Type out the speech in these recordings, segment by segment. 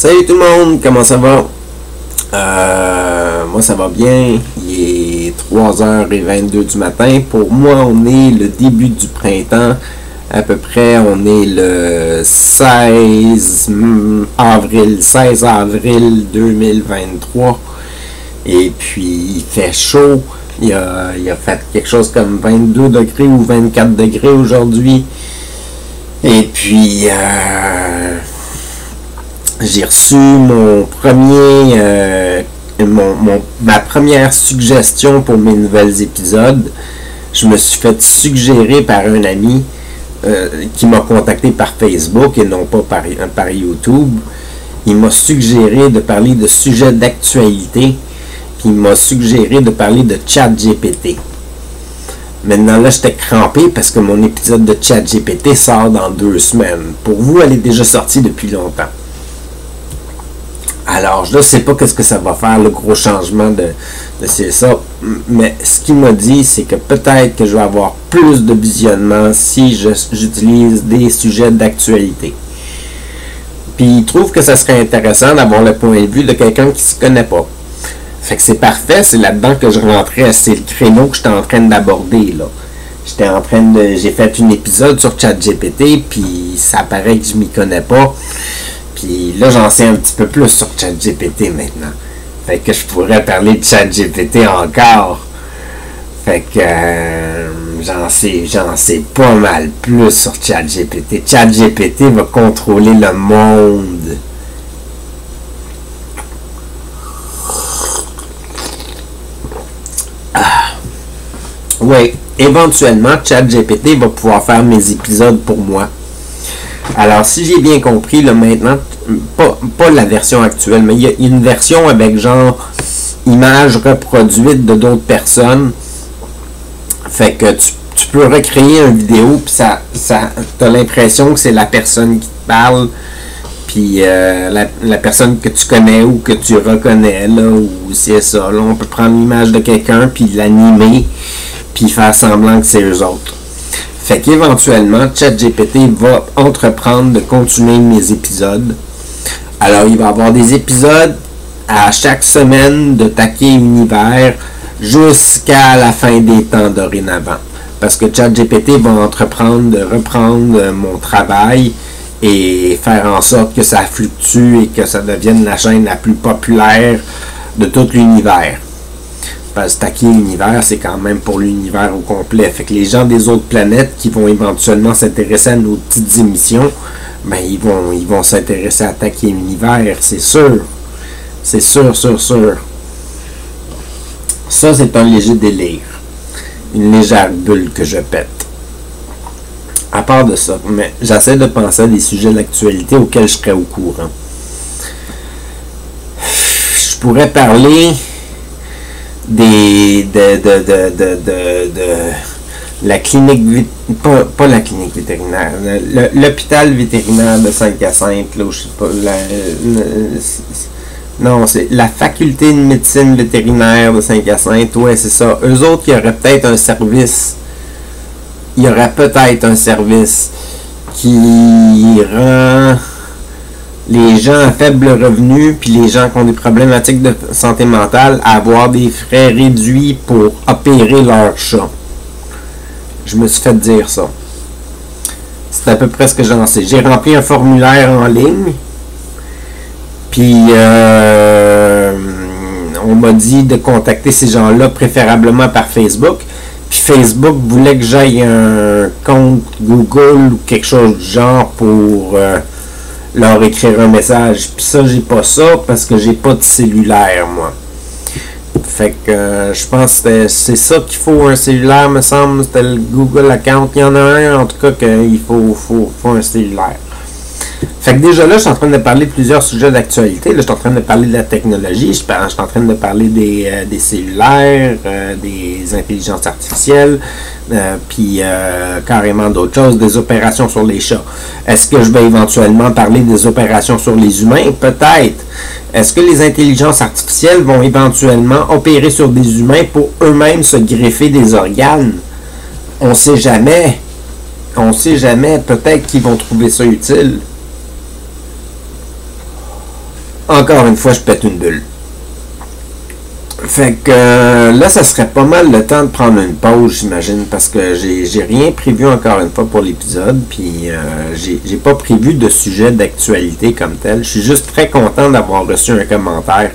Salut tout le monde, comment ça va? Moi ça va bien, il est 3h22 du matin. Pour moi on est le début du printemps, à peu près on est le 16 avril 2023. Et puis il fait chaud, il a fait quelque chose comme 22 degrés ou 24 degrés aujourd'hui. Et puis j'ai reçu ma première suggestion pour mes nouvelles épisodes. Je me suis fait suggérer par un ami qui m'a contacté par Facebook et non pas par YouTube. Il m'a suggéré de parler de sujets d'actualité. Puis il m'a suggéré de parler de ChatGPT. Maintenant là, j'étais crampé parce que mon épisode de ChatGPT sort dans 2 semaines. Pour vous, elle est déjà sortie depuis longtemps. Alors, je ne sais pas qu'est-ce que ça va faire, le gros changement de c'est ça. Mais ce qu'il m'a dit, c'est que peut-être que je vais avoir plus de visionnement si j'utilise des sujets d'actualité. Puis il trouve que ça serait intéressant d'avoir le point de vue de quelqu'un qui ne se connaît pas. Fait que c'est parfait, c'est là-dedans que je rentrais, c'est le créneau que j'étais en train d'aborder, là. J'ai fait un épisode sur ChatGPT, puis ça paraît que je m'y connais pas. Puis là, j'en sais un petit peu plus sur ChatGPT maintenant. Fait que je pourrais parler de ChatGPT encore. Fait que j'en sais pas mal plus sur ChatGPT. ChatGPT va contrôler le monde. Oui, éventuellement, ChatGPT va pouvoir faire mes épisodes pour moi. Alors, si j'ai bien compris, là, maintenant, pas la version actuelle, mais il y a une version avec genre images reproduites de d'autres personnes. Fait que tu peux recréer une vidéo, puis t'as l'impression que c'est la personne qui te parle, puis la personne que tu connais ou que tu reconnais, là, ou c'est ça. Là, on peut prendre l'image de quelqu'un, puis l'animer, puis faire semblant que c'est eux autres. Fait qu'éventuellement, ChatGPT va entreprendre de continuer mes épisodes. Alors, il va y avoir des épisodes à chaque semaine de Taquet Univers jusqu'à la fin des temps dorénavant. Parce que ChatGPT va entreprendre de reprendre mon travail et faire en sorte que ça fluctue et que ça devienne la chaîne la plus populaire de tout l'univers. Parce que Taquet Univers, c'est quand même pour l'univers au complet. Fait que les gens des autres planètes qui vont éventuellement s'intéresser à nos petites émissions, ben ils vont s'intéresser à Taquet Univers, c'est sûr. C'est sûr. Ça, c'est un léger délire. Une légère bulle que je pète. À part de ça, mais j'essaie de penser à des sujets d'actualité auxquels je serais au courant. Je pourrais parler de la clinique pas la clinique vétérinaire, l'hôpital vétérinaire de Saint-Hyacinthe, là où je sais pas, non, c'est la faculté de médecine vétérinaire de Saint-Hyacinthe. Ouais, c'est ça. Eux autres, il y aurait peut-être un service qui rend les gens à faible revenu puis les gens qui ont des problématiques de santé mentale à avoir des frais réduits pour opérer leur chat. Je me suis fait dire ça. C'est à peu près ce que j'en sais. J'ai rempli un formulaire en ligne. Puis on m'a dit de contacter ces gens-là préférablement par Facebook. Puis Facebook voulait que j'aille un compte Google ou quelque chose du genre pour leur écrire un message. Puis ça, j'ai pas ça parce que j'ai pas de cellulaire, moi. Fait que je pense que c'est ça qu'il faut, un cellulaire, me semble. C'était le Google Account. Il y en a un, en tout cas, qu'il faut un cellulaire. Fait que déjà là, je suis en train de parler de plusieurs sujets d'actualité. Là, je suis en train de parler de la technologie, je suis en train de parler des cellulaires, des intelligences artificielles, puis carrément d'autres choses, des opérations sur les chats. Est-ce que je vais éventuellement parler des opérations sur les humains? Peut-être. Est-ce que les intelligences artificielles vont éventuellement opérer sur des humains pour eux-mêmes se greffer des organes? On sait jamais. On sait jamais. Peut-être qu'ils vont trouver ça utile. encore une fois, je pète une bulle. Fait que là, ça serait pas mal le temps de prendre une pause, j'imagine, parce que j'ai rien prévu encore une fois pour l'épisode, puis j'ai pas prévu de sujet d'actualité comme tel. Je suis juste très content d'avoir reçu un commentaire.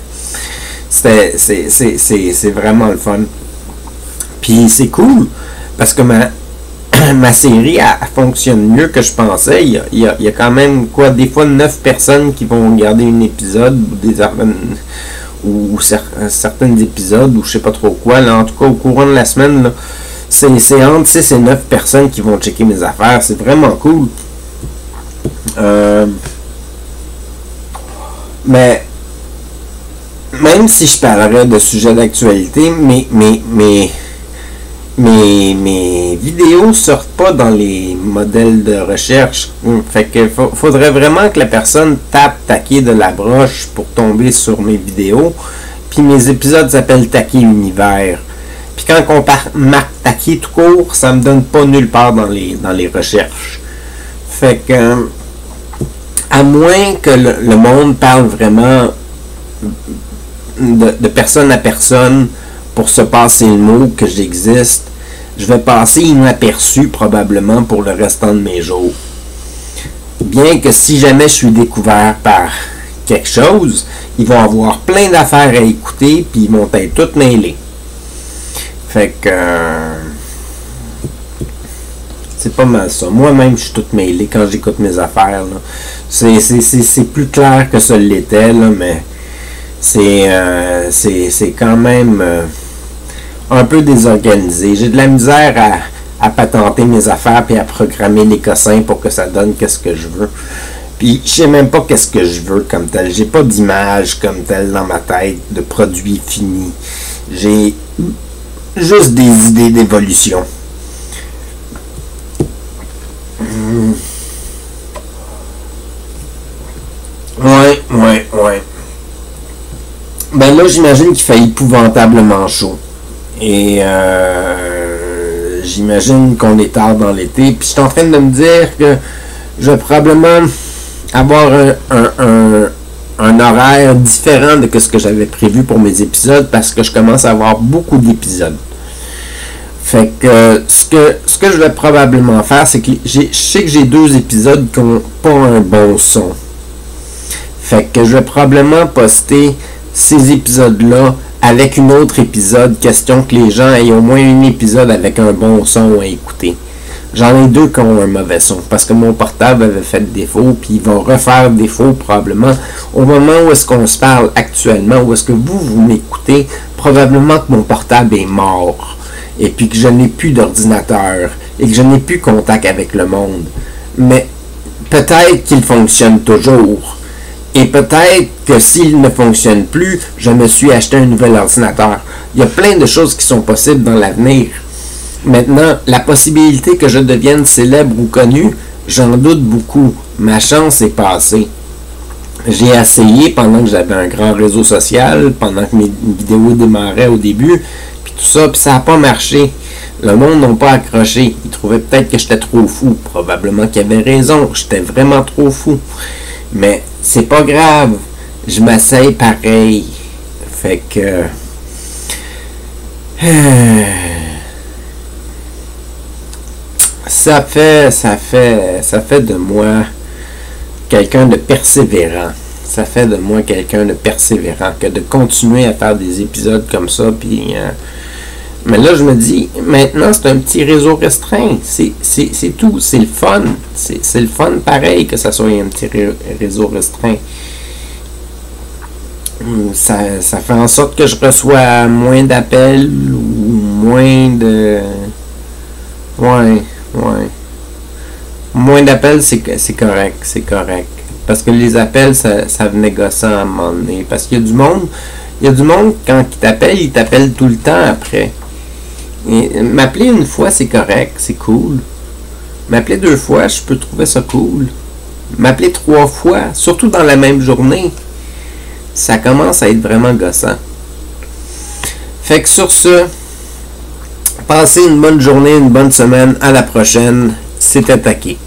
C'est vraiment le fun. Puis c'est cool, parce que ma série elle fonctionne mieux que je pensais. Il y a quand même, des fois 9 personnes qui vont regarder un épisode, ou certains épisodes, ou je sais pas trop quoi. Là, en tout cas, au courant de la semaine, là, c'est entre 6 et 9 personnes qui vont checker mes affaires. C'est vraiment cool. Mais même si je parlerais de sujets d'actualité, mes vidéos sortent pas dans les modèles de recherche. Fait que faudrait vraiment que la personne tape Taquet de la broche pour tomber sur mes vidéos. Puis mes épisodes s'appellent Taquet Univers. Puis quand on marque Taquet tout court, ça me donne pas nulle part dans les recherches. Fait que à moins que le monde parle vraiment de personne à personne pour se passer le mot que j'existe, je vais passer inaperçu probablement pour le restant de mes jours. Bien que si jamais je suis découvert par quelque chose, ils vont avoir plein d'affaires à écouter, puis ils vont être toutes mêlées. Fait que c'est pas mal ça. Moi-même, je suis toute mêlée quand j'écoute mes affaires. C'est plus clair que ça l'était, là, mais c'est quand même un peu désorganisé. J'ai de la misère à patenter mes affaires puis à programmer les cossins pour que ça donne qu'est-ce que je veux. Puis je sais même pas qu'est-ce que je veux comme tel. J'ai pas d'image comme tel dans ma tête de produit fini. J'ai juste des idées d'évolution. Ouais. Ben là, j'imagine qu'il fait épouvantablement chaud. Et j'imagine qu'on est tard dans l'été. Puis je suis en train de me dire que je vais probablement avoir un horaire différent de ce que j'avais prévu pour mes épisodes parce que je commence à avoir beaucoup d'épisodes. Fait que ce que je vais probablement faire, c'est que je sais que j'ai 2 épisodes qui n'ont pas un bon son. Fait que je vais probablement poster ces épisodes-là avec un autre épisode, question que les gens aient au moins un épisode avec un bon son à écouter. J'en ai 2 qui ont un mauvais son, parce que mon portable avait fait défaut, puis ils vont refaire défaut probablement au moment où est-ce qu'on se parle actuellement, où est-ce que vous m'écoutez, probablement que mon portable est mort, et puis que je n'ai plus d'ordinateur, et que je n'ai plus contact avec le monde. Mais peut-être qu'il fonctionne toujours. Et peut-être que s'il ne fonctionne plus, je me suis acheté un nouvel ordinateur. Il y a plein de choses qui sont possibles dans l'avenir. Maintenant, la possibilité que je devienne célèbre ou connu, j'en doute beaucoup. Ma chance est passée. J'ai essayé pendant que j'avais un grand réseau social, pendant que mes vidéos démarraient au début, puis tout ça, puis ça n'a pas marché. Le monde n'a pas accroché. Ils trouvaient peut-être que j'étais trop fou. Probablement qu'ils avaient raison. J'étais vraiment trop fou. Mais c'est pas grave, je m'essaye pareil. Fait que ça fait de moi quelqu'un de persévérant. Ça fait de moi quelqu'un de persévérant que de continuer à faire des épisodes comme ça. Puis mais là, je me dis, maintenant, c'est un petit réseau restreint. C'est tout. C'est le fun. C'est le fun pareil que ça soit un petit réseau restreint. Ça fait en sorte que je reçois moins d'appels ou moins de... Ouais. Moins d'appels, c'est correct. C'est correct. Parce que les appels, ça venait gossant à un moment donné. Parce qu'il y a du monde... quand il t'appelle tout le temps après. Et m'appeler une fois, c'est correct, c'est cool. M'appeler 2 fois, je peux trouver ça cool. M'appeler 3 fois, surtout dans la même journée, ça commence à être vraiment gossant. Fait que sur ce, passez une bonne journée, une bonne semaine, à la prochaine. C'était Taquet.